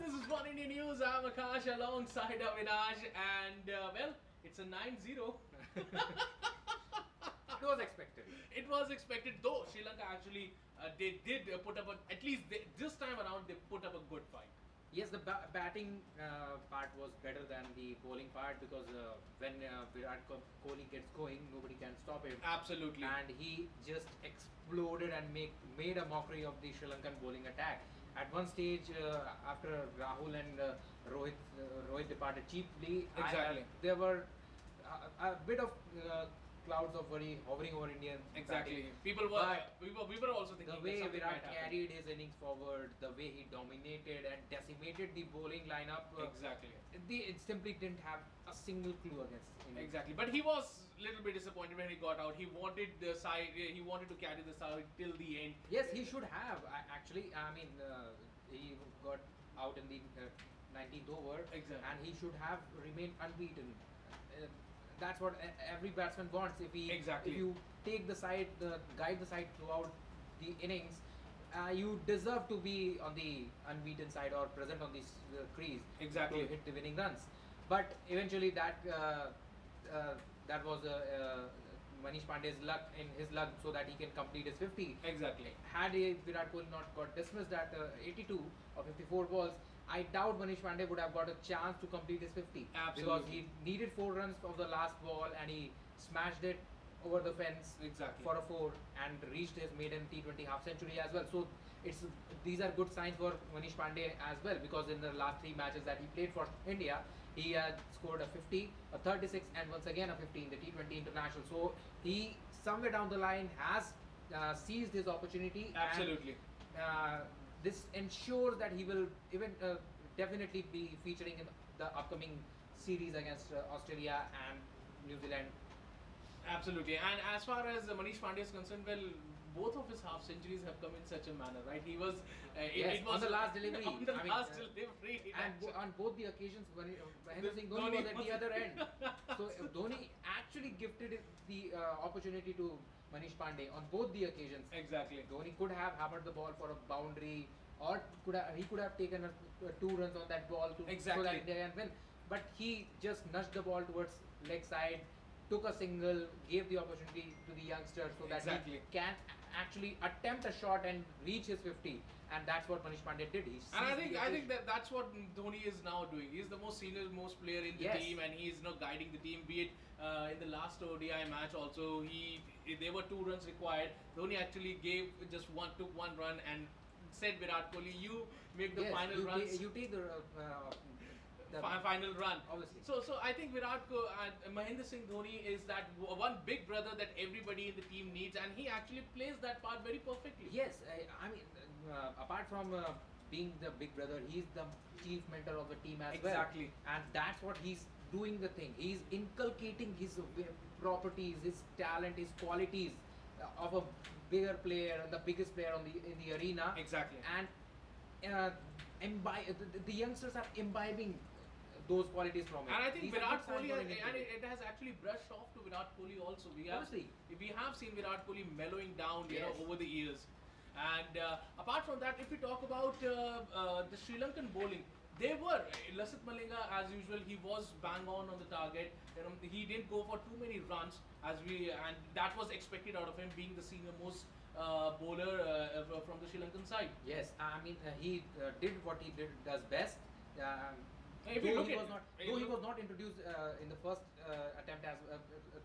This is Oneindia News. I'm Akash alongside Avinash, and well, it's a 9-0. It was expected. It was expected, though Sri Lanka actually they did put up at least this time around they put up a good fight. Yes, the batting part was better than the bowling part because when Virat Kohli gets going, nobody can stop him. Absolutely. And he just exploded and made a mockery of the Sri Lankan bowling attack. At one stage, after Rahul and Rohit departed cheaply, exactly, there were a bit of clouds of worry hovering over Indian exactly batting. People were we were also thinking the way Virat carried his innings forward, the way he dominated and decimated the bowling lineup. Exactly. It simply didn't have a single clue against India. Exactly, but he was a little bit disappointed when he got out. He wanted the side. He wanted to carry the side till the end. Yes, he should have. Actually, I mean, he got out in the 19th over. Exactly. And he should have remained unbeaten. That's what every batsman wants. If you take the side, guide the side throughout the innings, you deserve to be on the unbeaten side or present on the crease. Exactly. To hit the winning runs. But eventually that was Manish Pandey's luck, in his luck, so that he can complete his 50. Exactly. Had Virat Kohli not got dismissed at 82 or 54 balls, I doubt Manish Pandey would have got a chance to complete his 50. Absolutely. Because he needed 4 runs of the last ball and he smashed it over the fence. Exactly. For a 4 and reached his maiden T20 half century as well. So these are good signs for Manish Pandey as well, because in the last 3 matches that he played for India, he had scored a 50, a 36 and once again a 50 in the T20 International. So he somewhere down the line has seized his opportunity. Absolutely. And, this ensures that he will even definitely be featuring in the upcoming series against Australia and New Zealand. Absolutely. And as far as Manish Pandey is concerned, well, both of his half centuries have come in such a manner, right? He was yes, it was on the last delivery. On the last delivery. And on both the occasions, Mahendra Singh Dhoni was at the other end. So Dhoni actually gifted the opportunity to Manish Pandey on both the occasions. Exactly. Dhoni could have hammered the ball for a boundary, or he could have taken 2 runs on that ball to so that India can win. But he just nudged the ball towards leg side, took a single, gave the opportunity to the youngster so that he can actually attempt a shot and reach his 50, and that's what Manish Pandey did. I think that's what Dhoni is now doing. He's the most senior most player in the team, and he's now guiding the team. Be it in the last ODI match also, there were 2 runs required. Dhoni actually took 1 run and said Virat Kohli, you make the final runs. You take the final run, obviously. So I think Mahendra Singh Dhoni is that one big brother that everybody in the team needs, and he actually plays that part very perfectly. Yes, I mean, apart from being the big brother, he's the chief mentor of the team as well. Exactly. And that's what he's doing the thing. He's inculcating his properties, his talent, his qualities of a bigger player and the biggest player in the arena. Exactly. And the youngsters are imbibing those qualities from him. And I think Virat Kohli, and it has actually brushed off to Virat Kohli also. We have seen Virat Kohli mellowing down, over the years. And apart from that, if we talk about the Sri Lankan bowling, they were Lasith Malinga, as usual. He was bang on the target. He didn't go for too many runs, and that was expected out of him, being the senior most bowler from the Sri Lankan side. Yes, I mean he did what he does best. He was not introduced in the first attempt as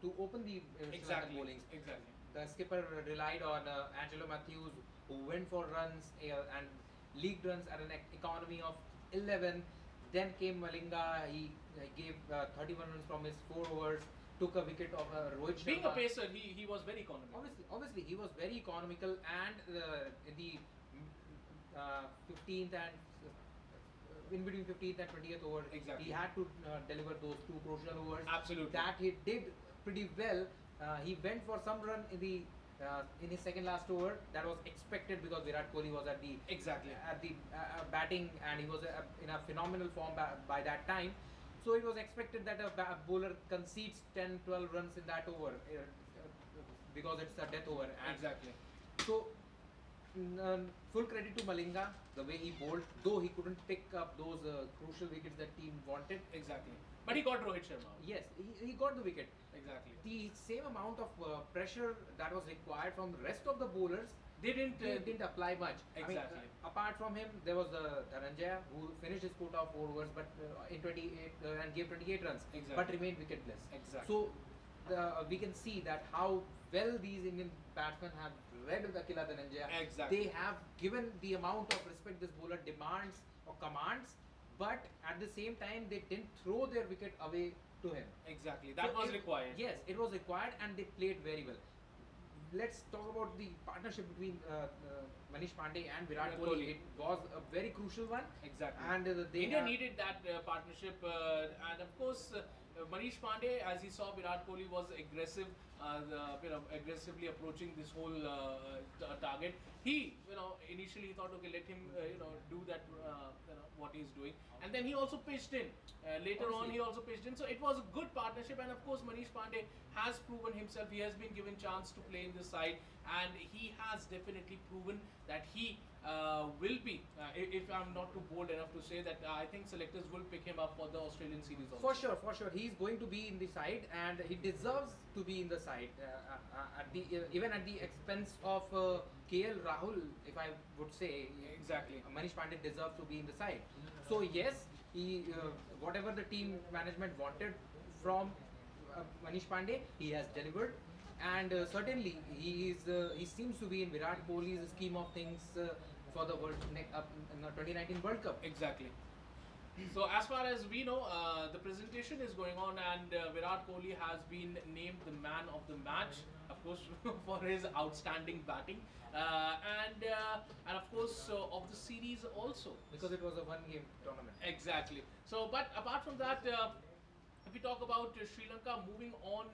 to open the Sri Lankan bowling. Exactly. The skipper relied on Angelo Matthews, who went for runs and league runs at an economy of 11. Then came Malinga. He gave 31 runs from his 4 overs. Took a wicket of Rohit Sharma. Being a pacer, he was very economical. Obviously, he was very economical, and in the 15th and in between 15th and 20th over, he had to deliver those 2 crucial overs. Absolutely. That he did pretty well. He went for some run in his second last over. That was expected because Virat Kohli was at the batting, and he was in a phenomenal form by that time. So it was expected that a bowler concedes 10-12 runs in that over because it's a death over. Exactly. So full credit to Malinga, the way he bowled, though he couldn't pick up those crucial wickets that team wanted. Exactly. But he got Rohit Sharma. Yes, he got the wicket. Exactly. The same amount of pressure that was required from the rest of the bowlers, they didn't apply much. Exactly. I mean, apart from him, there was Dhananjaya, who finished his quota of 4 overs, but in 28 and gave 28 runs, exactly. but remained wicketless. Exactly. So we can see that how well these Indian batsmen have read Akila Dhananjaya. Exactly. They have given the amount of respect this bowler demands or commands, but at the same time they didn't throw their wicket away to him. Exactly. That was required. Yes, it was required, and they played very well. Let's talk about the partnership between Manish Pandey and Virat Kohli. It was a very crucial one. Exactly. And India needed that partnership, and of course, Manish Pandey, as he saw Virat Kohli was aggressive, aggressively approaching this whole target. He, initially thought, okay, let him, do that, what he's doing, and then he also pitched in. Later on, he also pitched in. So it was a good partnership, and of course, Manish Pandey has proven himself. He has been given chance to play in this side, and he has definitely proven that he will be, if I'm not too bold enough to say that, I think selectors will pick him up for the Australian series also. For sure. He's going to be in the side, and he deserves to be in the side, even at the expense of KL Rahul, if I would say. Exactly. Manish Pandey deserves to be in the side. So yes, he whatever the team management wanted from Manish Pandey, he has delivered. And certainly he seems to be in Virat Kohli's scheme of things for the 2019 World Cup. Exactly. So as far as we know, the presentation is going on, and Virat Kohli has been named the man of the match, of course, for his outstanding batting, and of course of the series also, because it was a one-game tournament. Exactly. So, but apart from that, if we talk about Sri Lanka moving on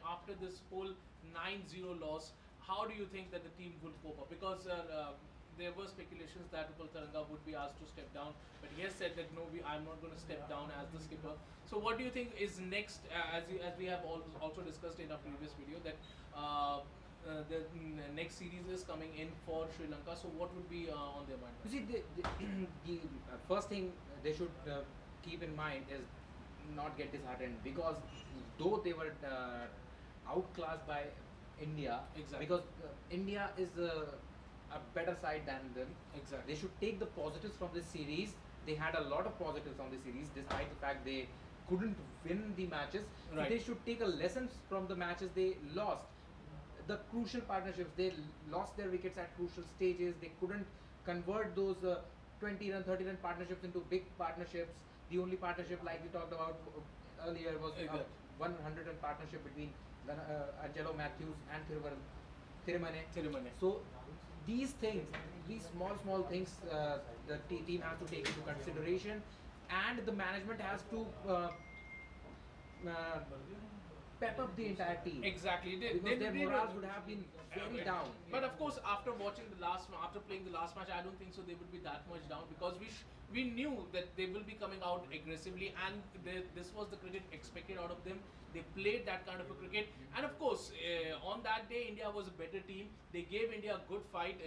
after this whole 9-0 loss, how do you think that the team will cope up? Because there were speculations that Upal Taranga would be asked to step down, but he has said that no, I'm not going to step down as the skipper. So what do you think is next, as we have also discussed in our previous video, that the next series is coming in for Sri Lanka, so what would be on their mind? You see, the first thing they should keep in mind is not get disheartened, because though they were outclassed by India, exactly. because India is a better side than them. Exactly. They should take the positives from this series. They had a lot of positives from the series, despite the fact they couldn't win the matches. Right. So they should take a lessons from the matches they lost. The crucial partnerships, they lost their wickets at crucial stages. They couldn't convert those 20-run, 30-run partnerships into big partnerships. The only partnership, like we talked about earlier, was a 100-run partnership between Angelo Matthews and Thirimane. So these things, these small things, the team has to take into consideration, and the management has to pep up the entire team. Exactly. Because their morals would have been very down. But of course, after playing the last match, I don't think so they would be that much down, because we knew that they will be coming out aggressively, and this was the cricket expected out of them. They played that kind of a cricket, and of course, on that day, India was a better team. They gave India a good fight.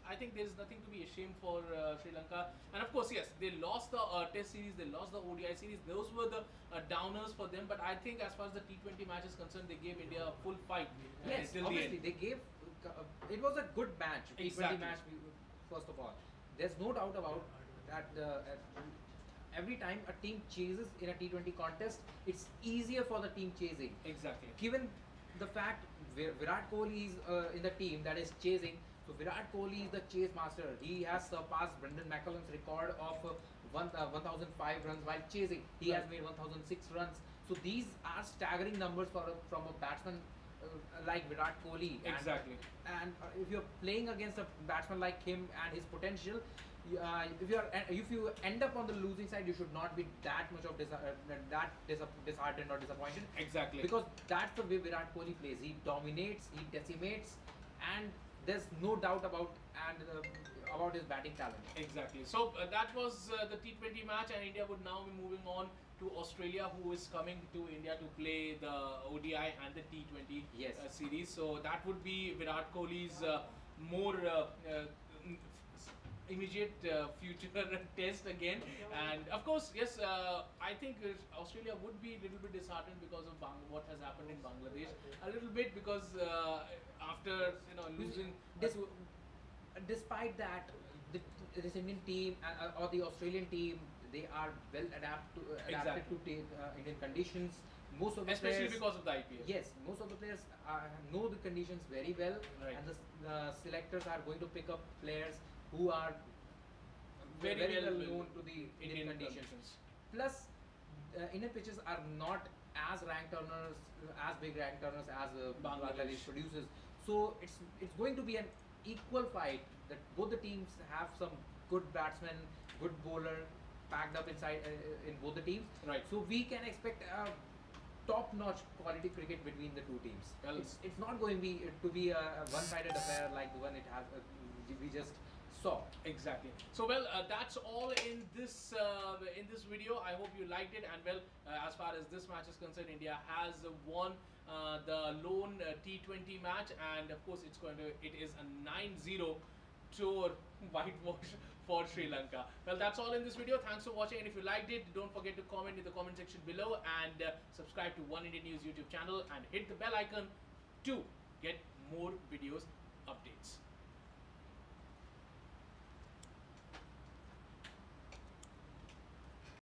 I think there is nothing to be ashamed for Sri Lanka. And of course, yes, they lost the Test series, they lost the ODI series. Those were the downers for them. But I think as far as the T20 match is concerned, they gave India a full fight. Yes, obviously they gave. It was a good match. Exactly. T20 match, first of all. There's no doubt about that. Every time a team chases in a T20 contest, it's easier for the team chasing. Exactly. Given the fact Virat Kohli is in the team that is chasing, so Virat Kohli is the chase master. He has surpassed Brendan McCullum's record of 1,005 runs while chasing. He has made 1,006 runs. So these are staggering numbers from a batsman like Virat Kohli. Exactly. And if you're playing against a batsman like him and his potential, if you end up on the losing side, you should not be that much of disheartened or disappointed. Exactly. Because that's the way Virat Kohli plays. He dominates, he decimates, and there's no doubt about his batting talent. Exactly. So that was the T20 match, and India would now be moving on to Australia, who is coming to India to play the ODI and the T20 series. So that would be Virat Kohli's more immediate future test again. And of course, yes, I think Australia would be a little bit disheartened because of what has happened in Bangladesh. A little bit because after losing. Despite that, this Indian team or the Australian team, they are well adapted to Indian conditions. Most of the especially players, because of the IPL. Yes, most of the players know the conditions very well, right. and the selectors are going to pick up players who are very well known to the Indian conditions. Plus, Indian pitches are not as big rank turners as Bangladesh produces. So it's going to be an equal fight, that both the teams have some good batsmen, good bowler packed up inside in both the teams. Right. So we can expect top-notch quality cricket between the two teams. Well, it's not going to be a one-sided affair like the one it has we just saw. Exactly. So well, that's all in this video. I hope you liked it. And well, as far as this match is concerned, India has won the lone T20 match, and of course it is a 9-0 tour whitewash for Sri Lanka. Well, that's all in this video. Thanks for watching, and if you liked it, don't forget to comment in the comment section below, and subscribe to One Indian News YouTube channel and hit the bell icon to get more videos updates.